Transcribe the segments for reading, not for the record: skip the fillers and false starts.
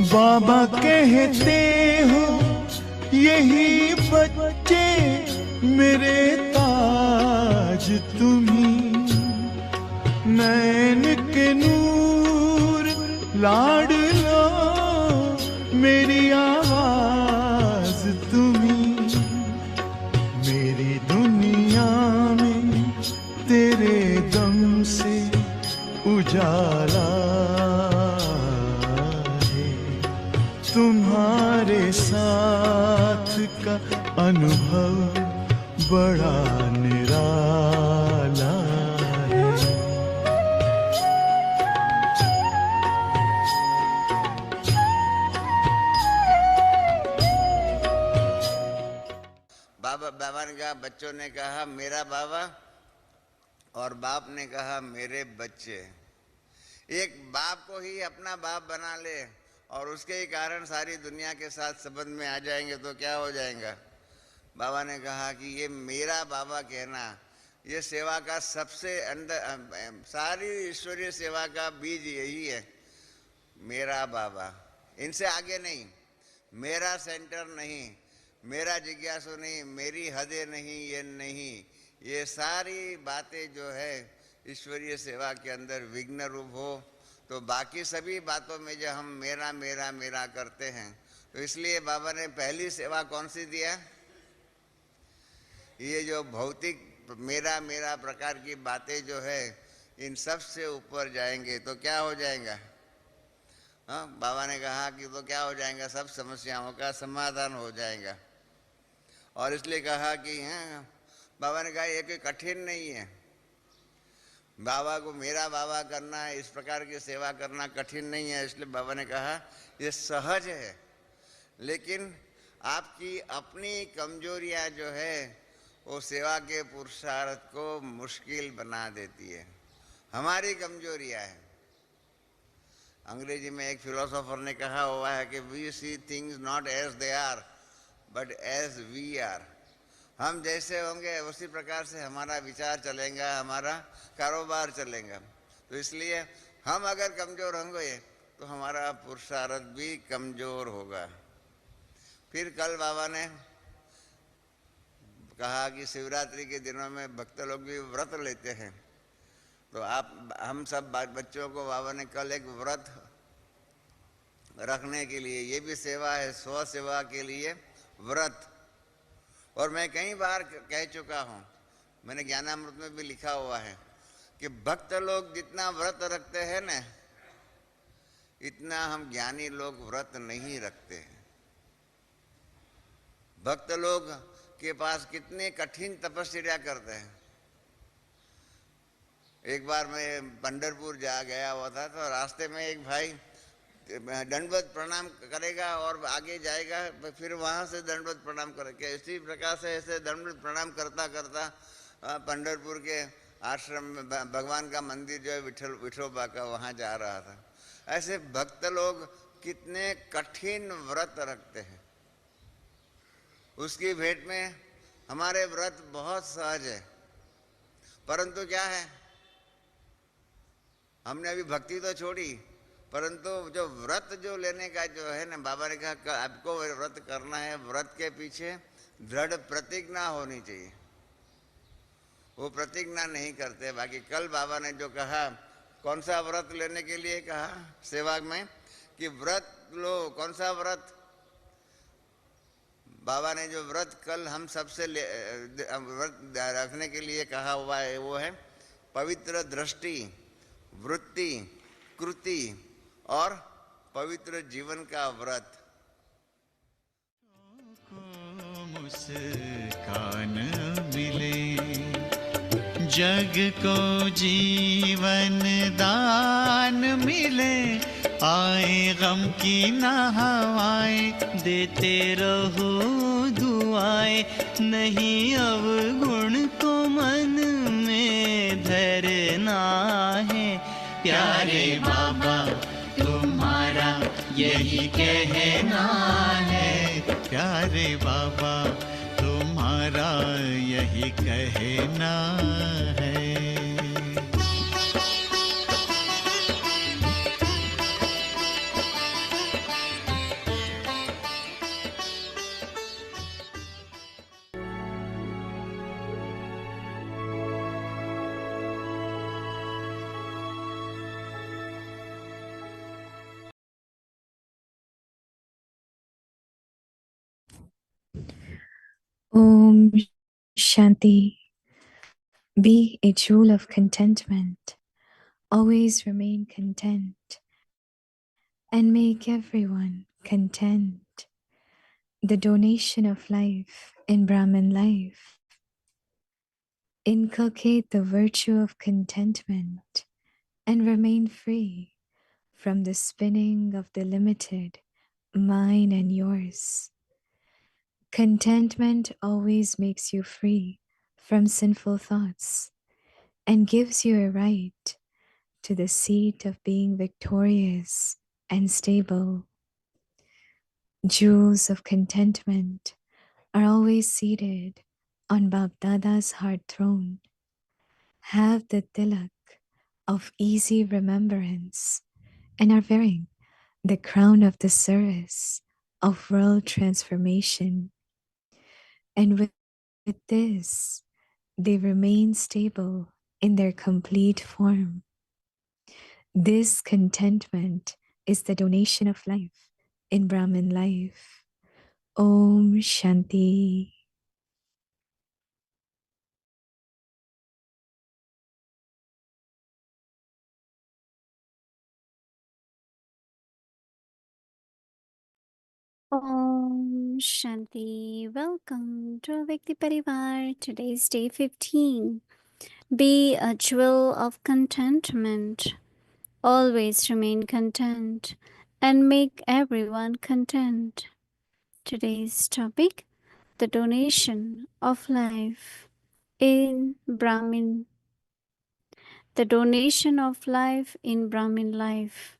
बाबा कहते हो यही बच्चे मेरे ताज तुम्ही, नैन के नूर लाड लो मेरी आवाज तुम्ही, मेरी दुनिया में तेरे दम से उजाला है, तुम्हारे साथ का अनुभव बड़ा निराला है। बाबा ने कहा, बच्चों ने कहा मेरा बाबा, और बाप ने कहा मेरे बच्चे। एक बाप को ही अपना बाप बना ले और उसके ही कारण सारी दुनिया के साथ संबंध में आ जाएंगे तो क्या हो जाएगा। बाबा ने कहा कि ये मेरा बाबा कहना, ये सेवा का सबसे अंदर, सारी ईश्वरीय सेवा का बीज यही है, मेरा बाबा। इनसे आगे नहीं, मेरा सेंटर नहीं, मेरा जिज्ञासु नहीं, मेरी हदें नहीं, ये नहीं। ये सारी बातें जो है ईश्वरीय सेवा के अंदर विघ्न रूप हो तो बाकी सभी बातों में जो हम मेरा मेरा मेरा करते हैं, तो इसलिए बाबा ने पहली सेवा कौन सी दिया, ये जो भौतिक मेरा मेरा प्रकार की बातें जो है इन सब से ऊपर जाएंगे तो क्या हो जाएगा। हाँ, बाबा ने कहा कि तो क्या हो जाएगा, सब समस्याओं का समाधान हो जाएगा। और इसलिए कहा कि हाँ, बाबा ने कहा ये कोई कठिन नहीं है, बाबा को मेरा बाबा करना है, इस प्रकार की सेवा करना कठिन नहीं है। इसलिए बाबा ने कहा ये सहज है, लेकिन आपकी अपनी कमजोरियां जो है वो सेवा के पुरुषार्थ को मुश्किल बना देती है। हमारी कमजोरियां है। अंग्रेजी में एक फिलोसोफर ने कहा हुआ है कि we see things not as they are but as we are. हम जैसे होंगे उसी प्रकार से हमारा विचार चलेगा, हमारा कारोबार चलेगा। तो इसलिए हम अगर कमज़ोर होंगे तो हमारा पुरुषार्थ भी कमज़ोर होगा। फिर कल बाबा ने कहा कि शिवरात्रि के दिनों में भक्त लोग भी व्रत लेते हैं, तो हम सब बच्चों को बाबा ने कल एक व्रत रखने के लिए, ये भी सेवा है, स्व सेवा के लिए व्रत। और मैं कई बार कह चुका हूँ, मैंने ज्ञानामृत में भी लिखा हुआ है कि भक्त लोग जितना व्रत रखते हैं ना, इतना हम ज्ञानी लोग व्रत नहीं रखते हैं। भक्त लोग के पास कितने कठिन तपस्या करते हैं। एक बार मैं पंढरपुर जा गया हुआ था, तो रास्ते में एक भाई दंडवत प्रणाम करेगा और आगे जाएगा, फिर वहाँ से दंडवत प्रणाम करेगा। इसी प्रकार से ऐसे दंडवत प्रणाम करता करता पंढरपुर के आश्रम में भगवान का मंदिर जो है विठोबा का, वहाँ जा रहा था। ऐसे भक्त लोग कितने कठिन व्रत रखते हैं। उसकी भेंट में हमारे व्रत बहुत सहज है, परंतु क्या है, हमने अभी भक्ति तो छोड़ी, परंतु जो व्रत जो लेने का जो है ना, बाबा ने कहा आपको व्रत करना है, व्रत के पीछे दृढ़ प्रतिज्ञा होनी चाहिए। वो प्रतिज्ञा नहीं करते। बाकी कल बाबा ने जो कहा, कौन सा व्रत लेने के लिए कहा सेवा में, कि व्रत लो। कौन सा व्रत? बाबा ने जो व्रत कल हम सबसे व्रत रखने के लिए कहा हुआ है, वो है पवित्र दृष्टि, वृत्ति, कृति और पवित्र जीवन का व्रत। मुस्कान मिले, जग को जीवन दान मिले, आए गम की ना हवाएं, देते रहो दुआएं, नहीं अवगुण को मन में धरना है। प्यारे बाबा तुम्हारा यही कहना है, प्यारे बाबा तुम्हारा यही कहना है। Om Shanti. Be a jewel of contentment. Always remain content and make everyone content. The donation of life in Brahmin life. Inculcate the virtue of contentment and remain free from the spinning of the limited, mine and yours. Contentment always makes you free from sinful thoughts and gives you a right to the seat of being victorious and stable. Jewels of contentment are always seated on Bab Dada's heart throne. Have the tilak of easy remembrance and are wearing the crown of the service of world transformation. And with this, they remain stable in their complete form. This contentment is the donation of life in Brahmin life. Om Shanti. Om Shanti. Welcome to Vikti Parivar. Today's day 15. Be a jewel of contentment. Always remain content and make everyone content. Today's topic: the donation of life in Brahmin. The donation of life in Brahmin life.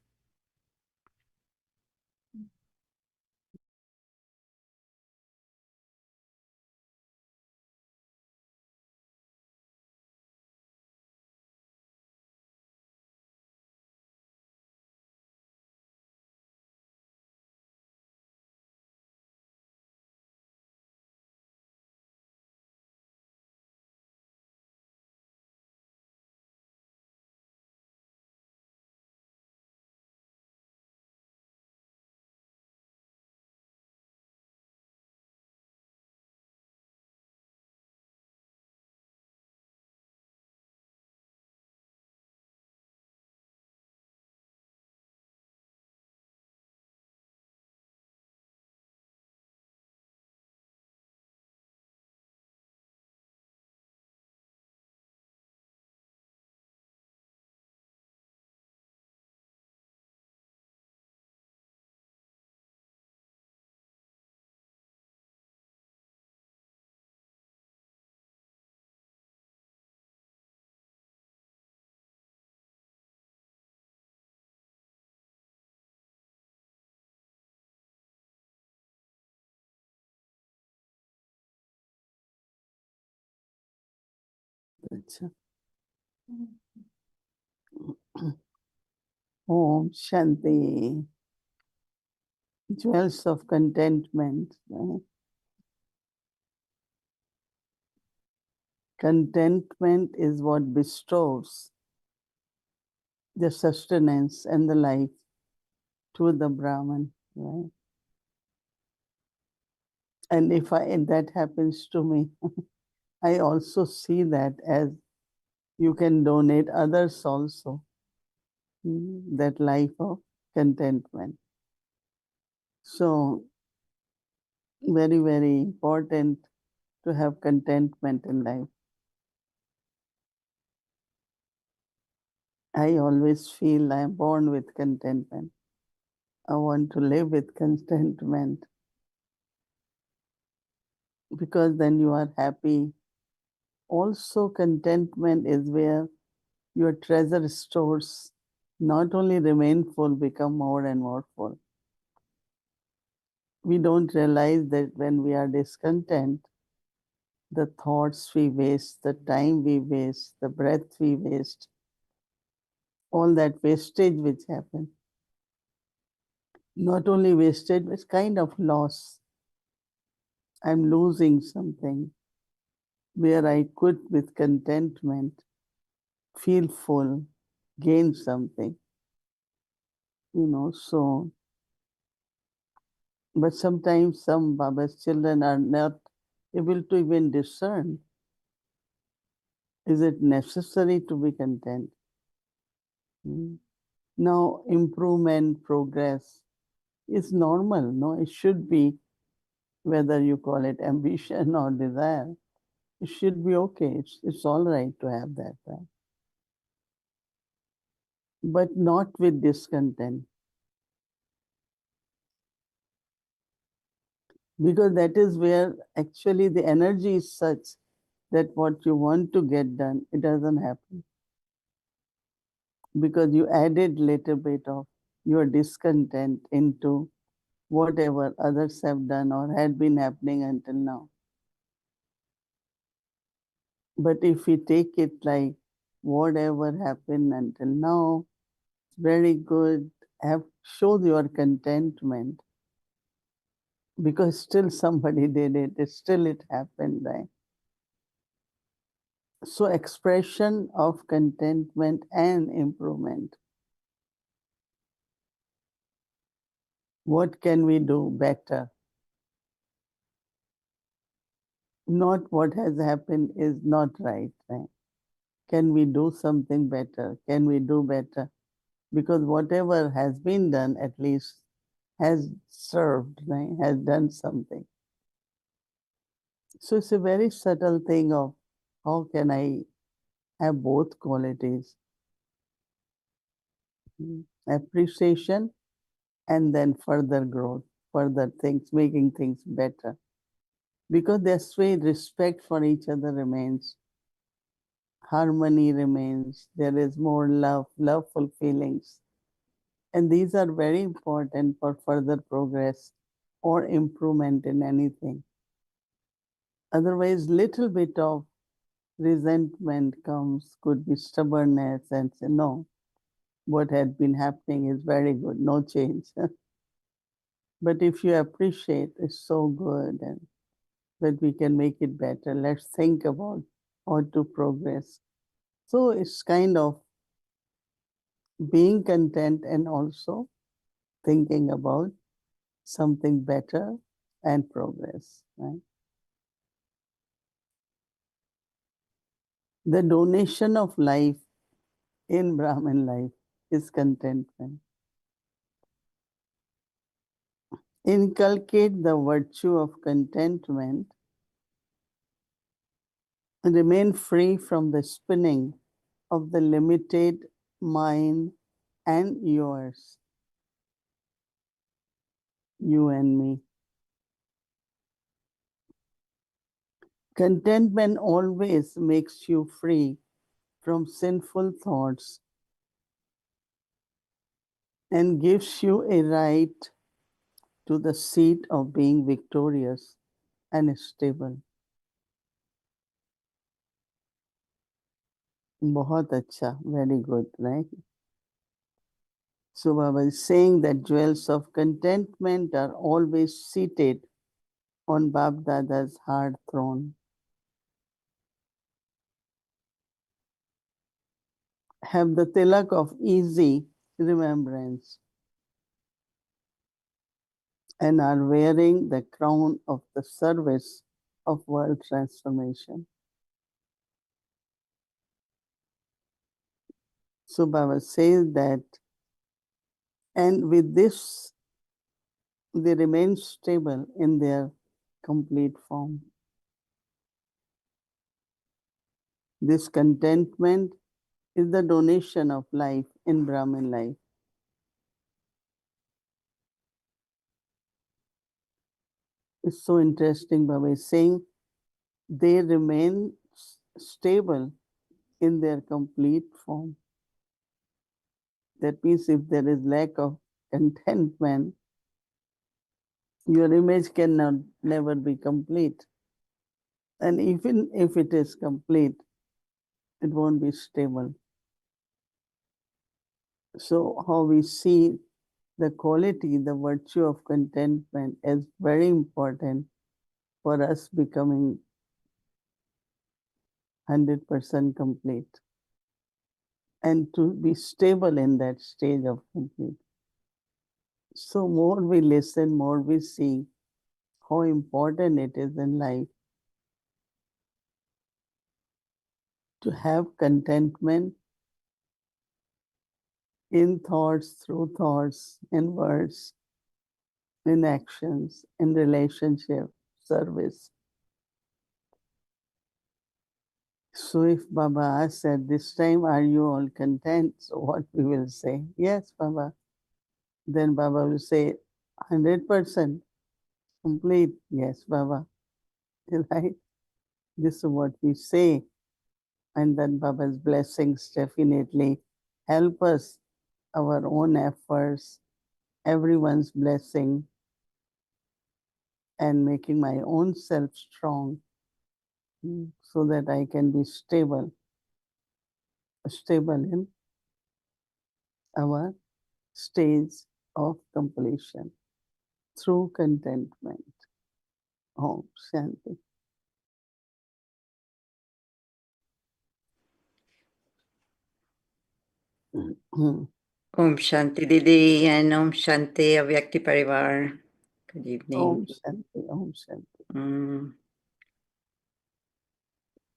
Om Shanti. Jewels of contentment. Contentment is what bestows the sustenance and the life to the Brahman, right? And if that happens to me, I also see that as you can donate others also that life of contentment. So very, very important to have contentment in life. I always feel I am born with contentment. I want to live with contentment because then you are happy. Also, contentment is where your treasure stores not only remain full, become more and more full. We don't realize that when we are discontent, the thoughts we waste, the time we waste, the breath we waste, all that wastage which happens. Not only wastage, it's kind of loss. I'm losing something where I could, with contentment, feel full, gain something, so. But sometimes some Baba's children are not able to even discern, is it necessary to be content? Now, improvement, progress is normal, no? It should be, whether you call it ambition or desire, it should be okay. It's all right to have that, right? But not with discontent. Because that is where actually the energy is such that what you want to get done, it doesn't happen. Because you added little bit of your discontent into whatever others have done or had been happening until now. But if we take it like whatever happened until now, very good, have showed your contentment because still somebody did it, still it happened, right? So expression of contentment and improvement. What can we do better? Not what has happened is not right, right? Can we do something better? Can we do better? Because whatever has been done at least has served, right? Has done something. So it's a very subtle thing of how can I have both qualities, appreciation and then further growth, further things, making things better. Because this way respect for each other remains, harmony remains, there is more love, loveful feelings. And these are very important for further progress or improvement in anything. Otherwise, little bit of resentment comes, could be stubbornness and say, no, what had been happening is very good, no change. But if you appreciate, it's so good and that we can make it better. Let's think about how to progress. So it's kind of being content and also thinking about something better and progress, right? The donation of life in Brahmin life is contentment. Inculcate the virtue of contentment, remain free from the spinning of the limited mind and yours, you and me. Contentment always makes you free from sinful thoughts and gives you a right to the seat of being victorious and stable. बहुत अच्छा, very good, right? So Baba is saying that jewels of contentment are always seated on Bab Dada's hard throne. Have the tilak of easy remembrance and are wearing the crown of the service of world transformation. So Baba says that, and with this, they remain stable in their complete form. This contentment is the donation of life in Brahmin life. It's so interesting, Baba is saying they remain stable in their complete form. That means if there is lack of contentment, your image cannot never be complete. And even if it is complete, it won't be stable. So how we see the quality, the virtue of contentment is very important for us becoming 100% complete and to be stable in that stage of complete. So more we listen, more we see how important it is in life to have contentment in thoughts, through thoughts, in words, in actions, in relationship, service. So if Baba asks at this time, are you all content? So what we will say? Yes, Baba. Then Baba will say, 100% complete. Yes, Baba. Right? This is what we say. And then Baba's blessings definitely help us, our own efforts, everyone's blessing, and making my own self strong so that I can be stable in our stage of completion through contentment. Om Shanti. Om Shanti Didi and Om Shanti Avyakti Parivar. Good evening. Om Shanti, Om Shanti.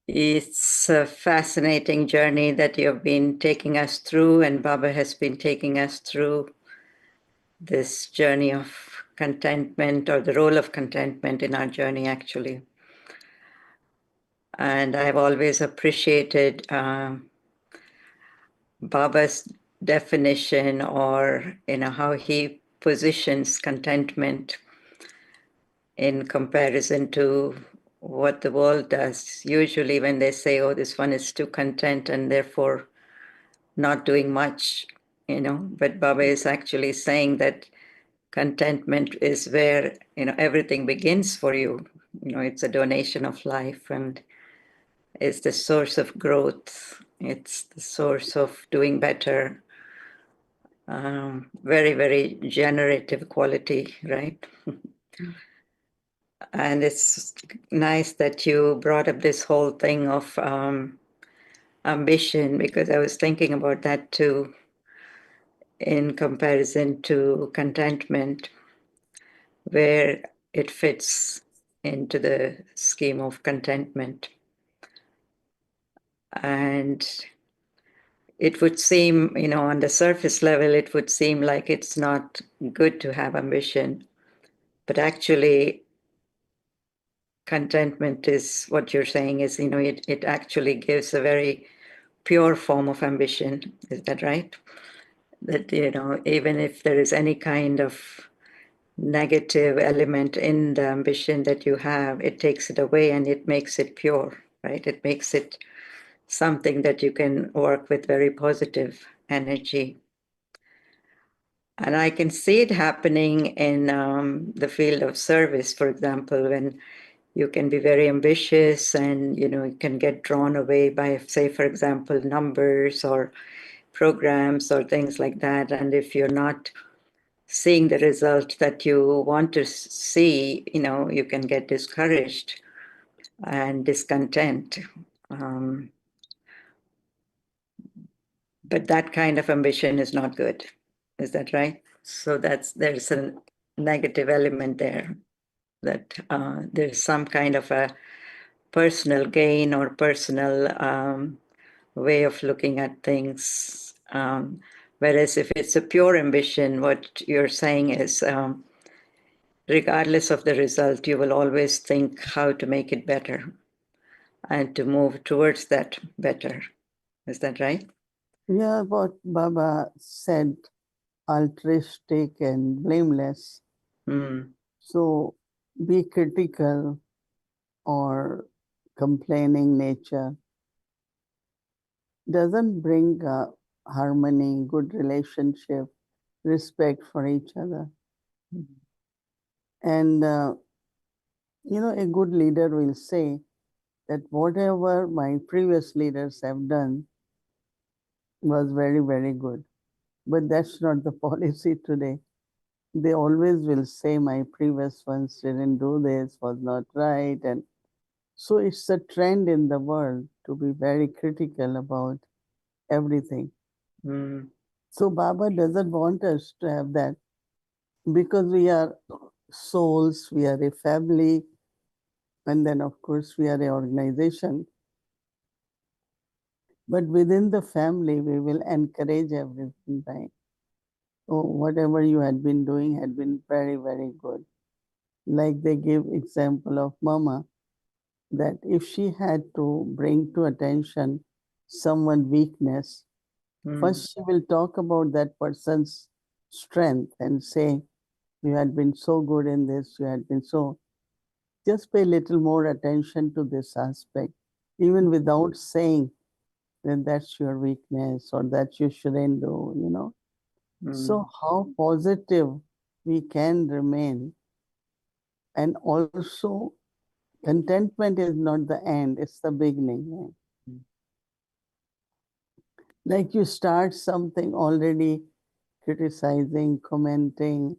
It's a fascinating journey that you have been taking us through, and Baba has been taking us through this journey of contentment, or the role of contentment in our journey, actually. And I've always appreciated Baba's definition, or how he positions contentment in comparison to what the world does. Usually when they say, oh, this one is too content and therefore not doing much, but Baba is actually saying that contentment is where, everything begins for you. It's a donation of life, and it's the source of growth. It's the source of doing better. Very, very generative quality, right? And it's nice that you brought up this whole thing of ambition, because I was thinking about that too, in comparison to contentment, where it fits into the scheme of contentment. And it would seem, on the surface level, it would seem like it's not good to have ambition. But actually, contentment is what you're saying is, it actually gives a very pure form of ambition. Is that right? That, even if there is any kind of negative element in the ambition that you have, it takes it away and it makes it pure, right? It makes it something that you can work with very positive energy. And I can see it happening in the field of service, for example, when you can be very ambitious and, you can get drawn away by, say, for example, numbers or programs or things like that. And if you're not seeing the result that you want to see, you can get discouraged and discontent. But that kind of ambition is not good. Is that right? So there's a negative element there, that there's some kind of a personal gain or personal way of looking at things. Whereas if it's a pure ambition, what you're saying is, regardless of the result, you will always think how to make it better and to move towards that better. Is that right? Yeah, what Baba said, altruistic and blameless. So be critical or complaining nature doesn't bring harmony, good relationship, respect for each other. And, a good leader will say that whatever my previous leaders have done was very, very good. But that's not the policy today. They always will say my previous ones didn't do this, was not right. And so it's a trend in the world to be very critical about everything. So Baba doesn't want us to have that, because we are souls, we are a family, and then of course we are an organization. But within the family, we will encourage everything, right? So whatever you had been doing had been very, very good. Like they give example of Mama, that if she had to bring to attention someone weakness, first she will talk about that person's strength and say, you had been so good in this, you had been so, just pay little more attention to this aspect, even without saying that that's your weakness or that you shouldn't do, you know. So how positive we can remain. And also contentment is not the end, it's the beginning. Right? Like you start something already criticizing, commenting,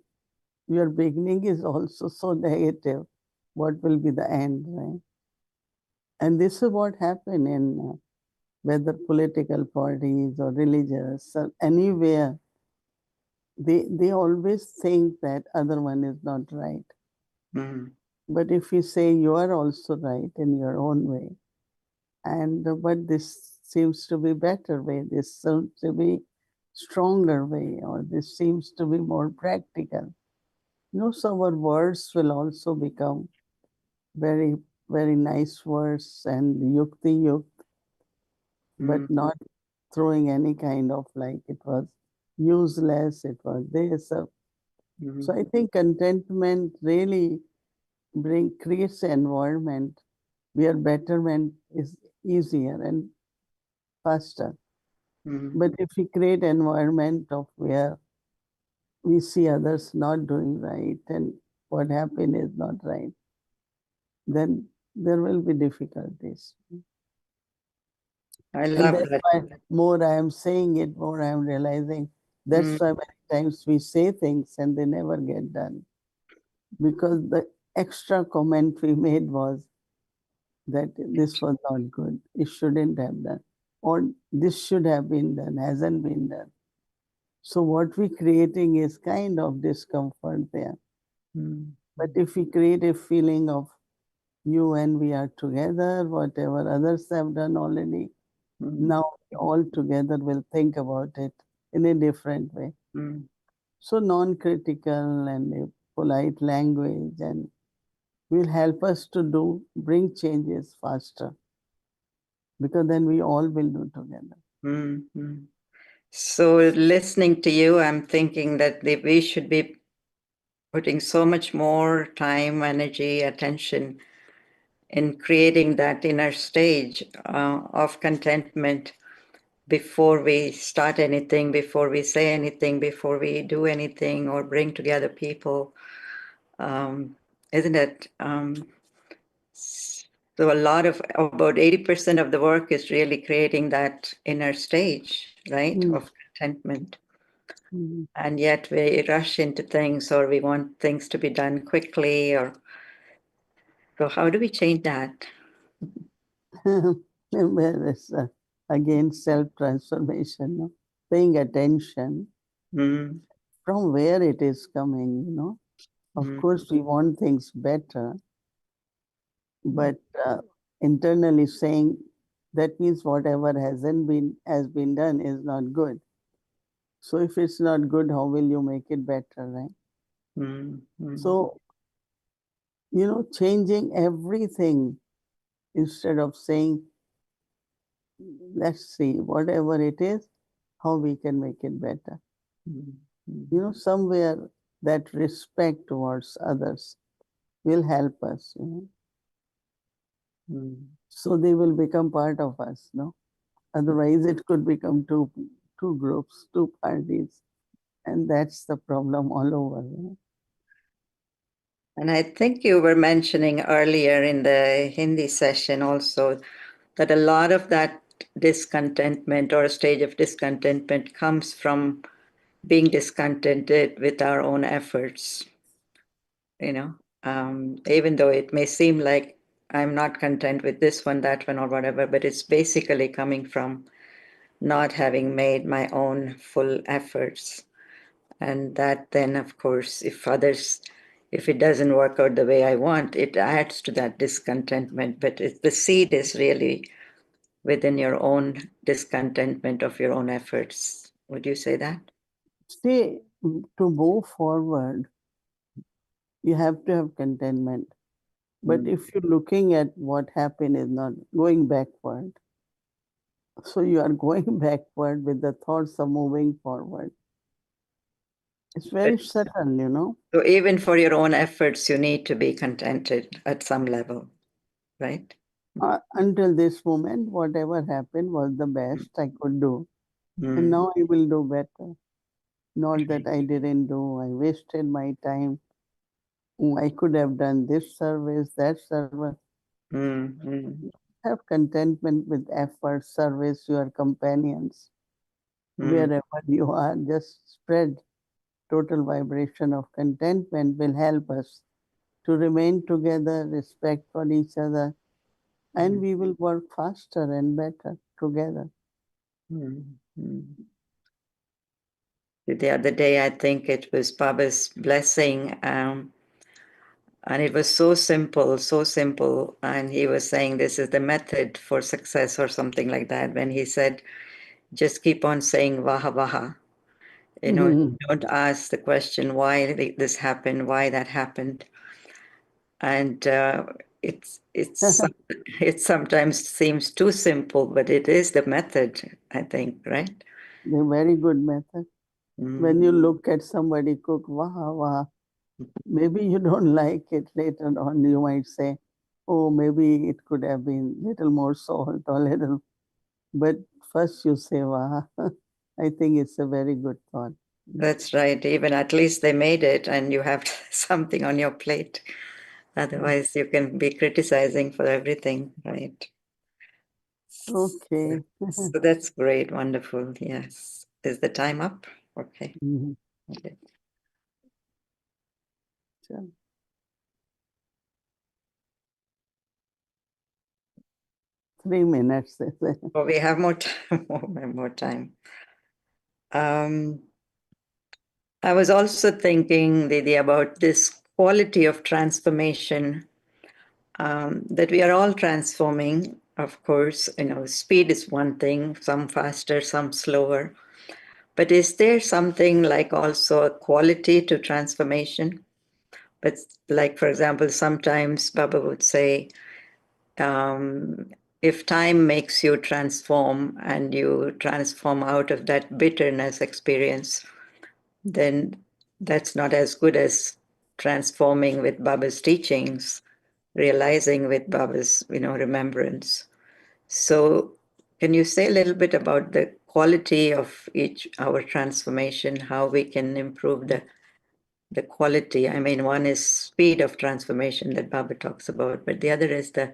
your beginning is also so negative. What will be the end, right? And this is what happened in whether political parties or religious or anywhere. They always think that other one is not right. But if you say you are also right in your own way, and but this seems to be better way, this seems to be stronger way, or this seems to be more practical. You know, so our words will also become very, very nice words and yukti, but not throwing any kind of like it was useless, it was this. So I think contentment really creates an environment where betterment is easier and faster. But if we create environment of where we see others not doing right and what happened is not right, then there will be difficulties. I And love that's that. why more I am saying it, more I am realizing that's why many times we say things and they never get done. Because the extra comment we made was that this was not good, it shouldn't have done, or this should have been done, hasn't been done. So what we're creating is kind of discomfort there. But if we create a feeling of you and we are together, whatever others have done already, now all together will think about it in a different way. So non-critical and a polite language and will help us to bring changes faster, because then we all will do together. So listening to you, I'm thinking that we should be putting so much more time, energy, attention in creating that inner stage of contentment before we start anything, before we say anything, before we do anything or bring together people. Isn't it? So about 80% of the work is really creating that inner stage, right, of contentment. And yet we rush into things, or we want things to be done quickly, or so how do we change that? Well, it's again self-transformation, no? Paying attention from where it is coming, you know. Of course, we want things better, but internally saying that means whatever has been done is not good. So if it's not good, how will you make it better, right? So, you know, changing everything instead of saying, let's see, whatever it is, how we can make it better. You know, somewhere that respect towards others will help us, you know. So they will become part of us, no? Otherwise, it could become two groups, two parties, and that's the problem all over. You know? And I think you were mentioning earlier in the Hindi session also that a lot of that discontentment or a stage of discontentment comes from being discontented with our own efforts. You know, even though it may seem like I'm not content with this one, that one, or whatever, but it's basically coming from not having made my own full efforts. And that then, of course, if it doesn't work out the way I want, it adds to that discontentment. But the seed is really within your own discontentment of your own efforts. Would you say that? See, to move forward, you have to have contentment. But if you're looking at what happened is not going backward, so you are going backward with the thoughts of moving forward. It's very subtle, you know. So even for your own efforts, you need to be contented at some level, right? Until this moment, whatever happened was the best I could do. And Mm. now I will do better. Not that I didn't do, I wasted my time. Oh, I could have done this service, that service. Have contentment with effort, service, your companions. Wherever you are, just spread total vibration of contentment will help us to remain together, respect for each other, and we will work faster and better together. The other day, I think it was Baba's blessing, and it was so simple. And he was saying this is the method for success or something like that. When he said, just keep on saying Vaha Vaha. You know, don't ask the question why this happened, why that happened. And it sometimes seems too simple, but it is the method, I think, right? A very good method. When you look at somebody cook, wow, wow, maybe you don't like it later on. You might say, oh, maybe it could have been little more salt or little, but first you say, wow. I think it's a very good thought. That's right. Even at least they made it and you have something on your plate. Otherwise, you can be criticizing for everything, right? Okay. So that's great. Wonderful. Yes. Is the time up? Okay. Okay. Sure. 3 minutes. Oh, we have more time. More time. I was also thinking, Didi, about this quality of transformation, that we are all transforming. Of course, you know, speed is one thing, some faster, some slower. But is there something like also a quality to transformation? But like, for example, sometimes Baba would say, if time makes you transform and you transform out of that bitterness experience, then that's not as good as transforming with Baba's teachings, realizing with Baba's, remembrance. So can you say a little bit about the quality of our transformation, how we can improve the quality? I mean, one is speed of transformation that Baba talks about, but the other is the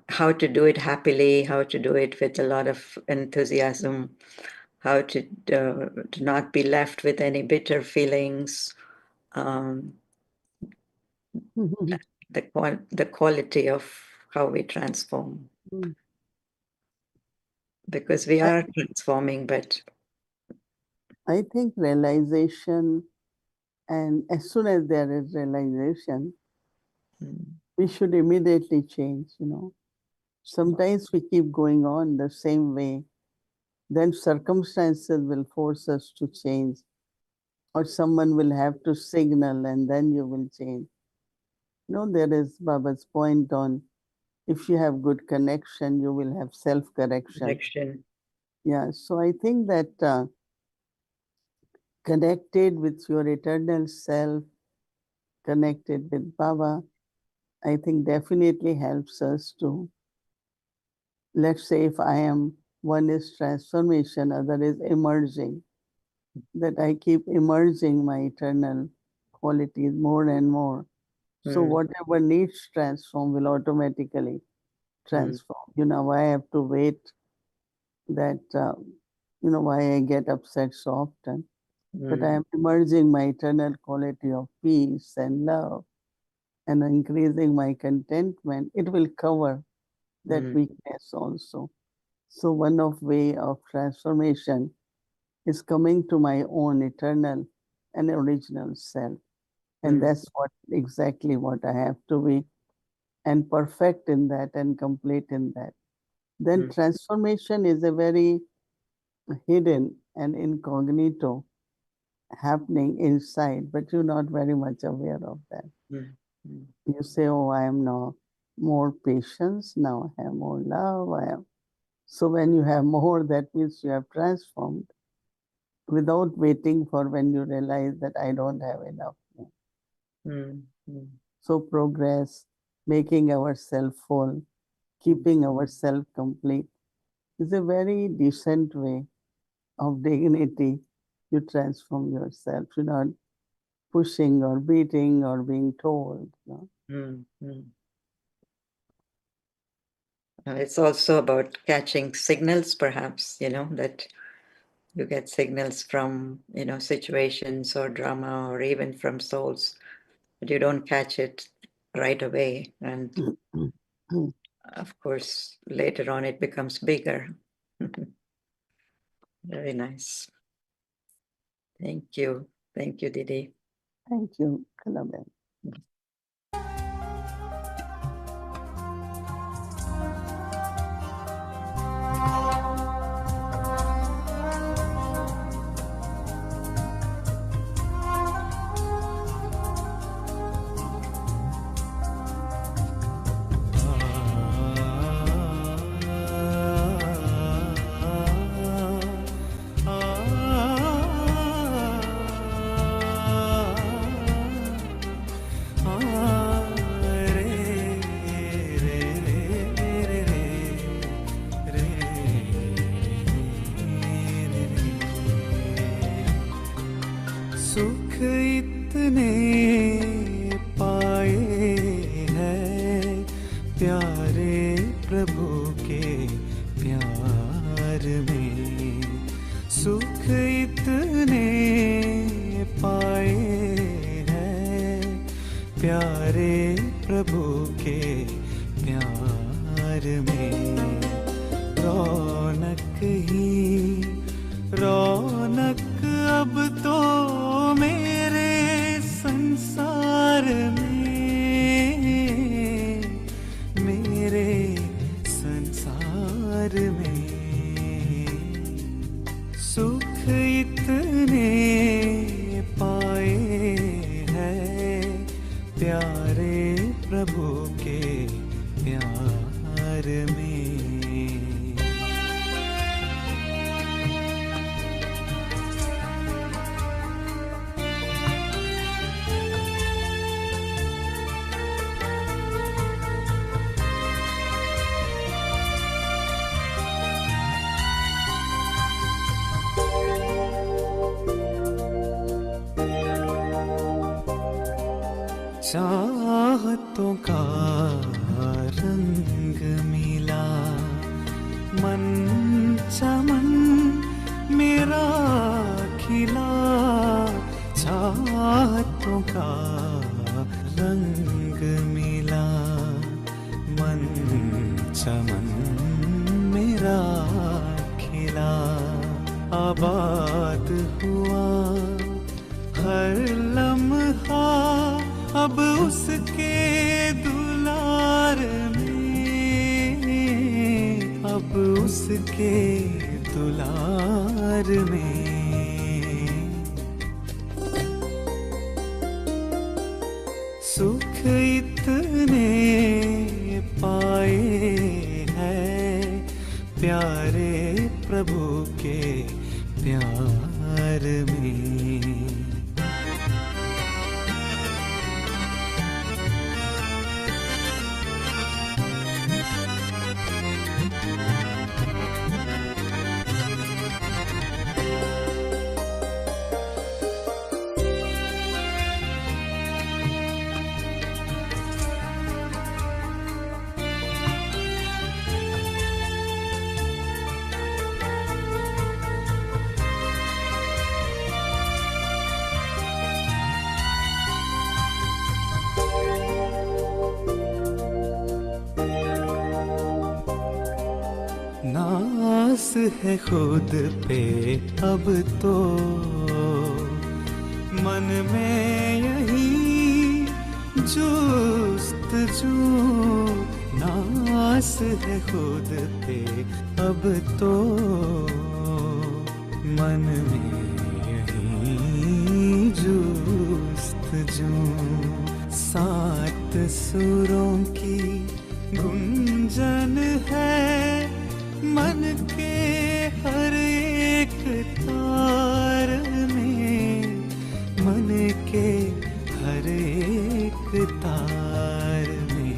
how to do it happily, how to do it with a lot of enthusiasm, how to not be left with any bitter feelings, the quality of how we transform. Because we are transforming, but I think realization, and as soon as there is realization, we should immediately change, you know. Sometimes we keep going on the same way, then circumstances will force us to change, or someone will have to signal and then you will change. You know, there is Baba's point on if you have good connection, you will have self-correction. connection. Yeah, so I think that connected with your eternal self, connected with Baba, I think definitely helps us to, let's say if I am, one is transformation, other is emerging, that I keep emerging my eternal qualities more and more. So whatever needs transform will automatically transform. You know, why I have to wait that, why I get upset so often. But I am emerging my eternal quality of peace and love and increasing my contentment. It will cover that weakness also. So one of way of transformation is coming to my own eternal and original self. And that's exactly what I have to be, and perfect in that and complete in that. then transformation is a very hidden and incognito happening inside, but you're not very much aware of that. You say, oh, I am now more patience, now I have more love, I am. So when you have more, that means you have transformed without waiting for when you realize that I don't have enough. So progress, making ourselves full, keeping ourselves complete is a very decent way of dignity. You transform yourself. You're not pushing or beating or being told. No? It's also about catching signals, perhaps, that you get signals from, situations or drama or even from souls, but you don't catch it right away. And of course, later on, it becomes bigger. Very nice. Thank you. Thank you, Didi. Thank you, Kalaben. सुख इतने पाए हैं प्यारे प्रभु के प्यार में, सुख इतने पाए हैं प्यारे प्रभु के प्यार में। रौनक ही रौनक अब तो मेरे संसार में, मेरे संसार में। सुख इतने पाए हैं प्यारे प्रभु के प्यार में। चाहतों का रंग मिला, मन चमन मेरा खिला। चाहतों का रंग मिला, मन चमन मेरा खिला। आबाद हुआ हर लम्हा अब उसके दुलार में, अब उसके दुलार में। सुख इतने पाए हैं प्यारे प्रभु के प्यार में। नास है खुद पे अब तो मन में यही जुस्तजू। नास आस है खुद पे अब तो, मन में यही जूस्तजू, सात सुरों की गुंजन है मन के हर एक तार में, मन के हर एक तार में।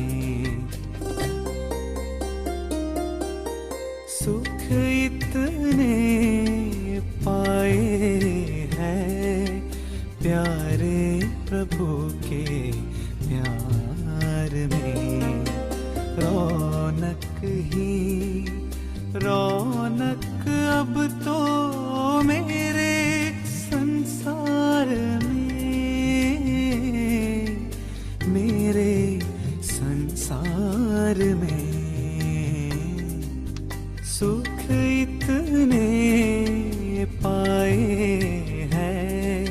सुख इतने पाए हैं प्यारे प्रभु के प्यार में, रौनक ही रौनक अब तो मेरे संसार में, मेरे संसार में। सुख इतने पाए हैं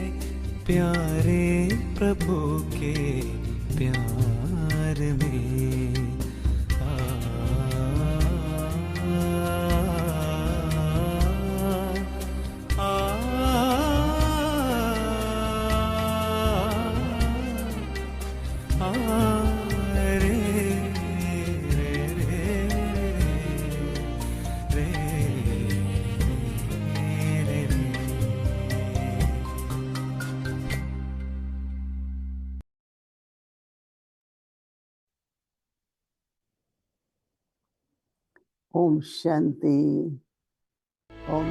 प्यारे प्रभु के प्यार में। Om Shanti. Om